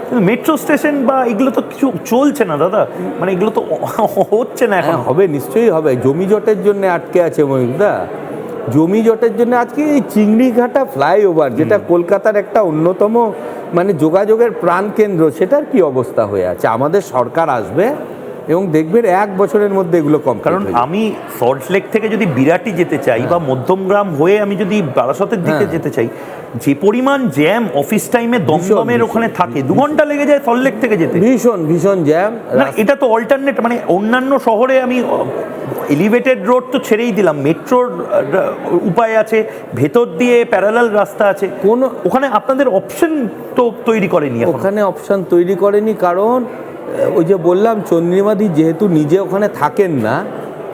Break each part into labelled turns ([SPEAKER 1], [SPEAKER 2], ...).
[SPEAKER 1] কিন্তু metro station বা এগুলো তো কিছু চলছে না দাদা, মানে এগুলো তো হচ্ছে না এখন।
[SPEAKER 2] হবে, নিশ্চয়ই হবে। জমি জটের জন্য আটকে আছে ময়ূকদা, জমি জটের জন্য। আজকে এই চিংড়িঘাটা ফ্লাইওভার, যেটা কলকাতার একটা অন্যতম মানে যোগাযোগের প্রাণকেন্দ্র, সেটার কি অবস্থা হয়ে আছে? আমাদের সরকার আসবে এবং দেখবেন 1 বছরের মধ্যে এগুলো কম।
[SPEAKER 1] কারণ আমি সল্টলেক থেকে যদি বিরাটি যেতে চাই বা মধ্যমগ্রাম হয়ে আমি যদি বারাসতের দিকে যেতে চাই, যে পরিমাণ জ্যাম অফিস টাইমে দমদমের ওখানে থাকে, 2 ঘন্টা লেগে যায় সল্টলেক থেকে যেতে।
[SPEAKER 2] ভীষণ ভীষণ জ্যাম।
[SPEAKER 1] না, এটা তো অল্টারনেট, মানে অন্যান্য শহরে আমি এলিভেটেড রোড তো ছেড়েই দিলাম, মেট্রোর উপায় আছে, ভেতর দিয়ে প্যারালাল রাস্তা আছে, কোনো ওখানে আপনাদের অপশন তো তৈরি করেনি এখন।
[SPEAKER 2] ওখানে অপশন তৈরি করেনি, কারণ ওই যে বললাম, চন্দ্রিমাদি যেহেতু নিজে ওখানে থাকেন না,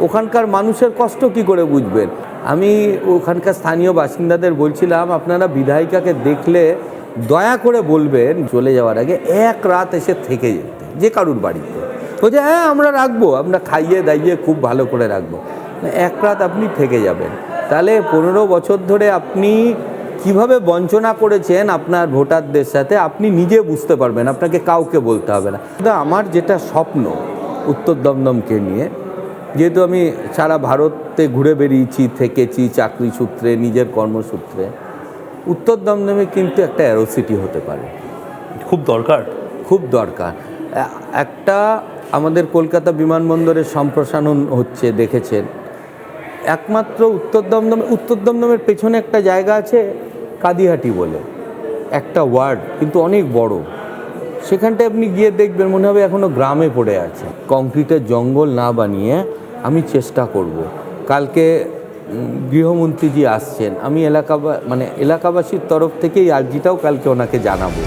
[SPEAKER 2] ওখানকার মানুষের কষ্ট কি করে বুঝবেন? আমি ওখানকার স্থানীয় বাসিন্দাদের বলছিলাম, আপনারা বিধায়িকাকে দেখলে দয়া করে বলবেন চলে যাওয়ার আগে 1 রাত এসে থেকে যেতে, যে কারুর বাড়িতে। বলছে হ্যাঁ আমরা রাখবো, আমরা খাইয়ে দাইয়ে খুব ভালো করে রাখবো। 1 রাত আপনি থেকে যাবেন, তাহলে 15 বছর ধরে আপনি কিভাবে বঞ্চনা করেছেন আপনার ভোটারদের সাথে আপনি নিজে বুঝতে পারবেন, আপনাকে কাউকে বলতে হবে না। কিন্তু আমার যেটা স্বপ্ন উত্তর দমদমকে নিয়ে, যেহেতু আমি সারা ভারতে ঘুরে বেরিয়েছি, থেকেছি চাকরি সূত্রে, নিজের কর্মসূত্রে, উত্তর দমদমে কিন্তু একটা অ্যারোসিটি হতে পারে।
[SPEAKER 1] খুব দরকার,
[SPEAKER 2] খুব দরকার। একটা আমাদের কলকাতা বিমানবন্দরের সম্প্রসারণ হচ্ছে, দেখেছেন। একমাত্র উত্তর দমদমের পেছনে একটা জায়গা আছে কাদিহাটি বলে, একটা ওয়ার্ড, কিন্তু অনেক বড়। সেখানটায় আপনি গিয়ে দেখবেন মনে হবে এখনও গ্রামে পড়ে আছে। কংক্রিটের জঙ্গল না বানিয়ে আমি চেষ্টা করব। কালকে গৃহমন্ত্রীজি আসছেন, আমি এলাকাবাসীর তরফ থেকে এই আর্জিটাও কালকে ওনাকে জানাবো।